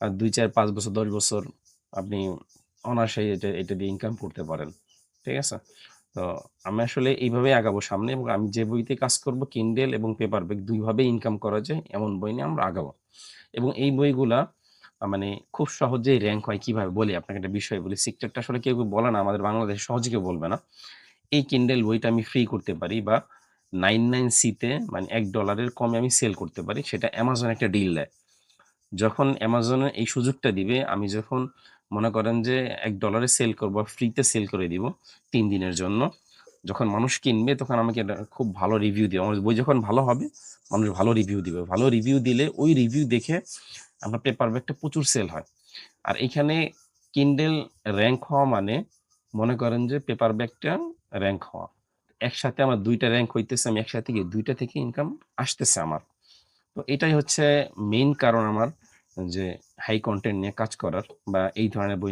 2 4 5 বছর 10 বছর আপনি অনায়াসেই এটা দিয়ে ইনকাম করতে পারেন। ঠিক আছে? তো আমি আসলে এইভাবেই আগাবো সামনে এবং আমি যে বইতে কাজ করব Kindle এবং পেপারব্যাক ২ ভাবেই ইনকাম করা যায় এমন বই নিয়ে আমরা আগাবো। এবং এই বইগুলা মানে খুব সহজেই র‍্যাংক হয় কিভাবে বলি আপনাকে একটা বিষয় বলি। সিক্রেটটা আসলে কেউ বলে না আমাদের বাংলাদেশে সহজে কেউ বলবে না। এই Kindle বইটা আমি ফ্রি করতে পারি বা 99C তে মানে $১ এর কমে আমি সেল করতে পারি। সেটা Amazon একটা ডিল দেয়। যখন Amazon এই সুযোগটা দিবে, আমি যখন মনে করেন যে $১ এ সেল করব, ফ্রিতে সেল করে দিব ৩ দিনের জন্য। যখন মানুষ কিনবে তখন আমাকে এটা খুব ভালো রিভিউ দিবে। আমার বই যখন ভালো হবে, মানুষ ভালো রিভিউ দিবে। ভালো রিভিউ দিলে ওই রিভিউ দেখে আমার পেপারব্যাকটা প্রচুর সেল হয়। আর এখানে Kindle র‍্যাংক হওয়া মানে মনে করেন যে পেপারব্যাকটা র‍্যাংক হওয়া। একসাথে আমার ২ টা র‍্যাংক হইতেছে, আমি একসাথে ২ টা থেকে ইনকাম আসতেছে আমার। তো এটাই হচ্ছে মেইন কারণ আমার যে হাই কনটেন্ট নিয়ে কাজ করার বা এই ধরনের বই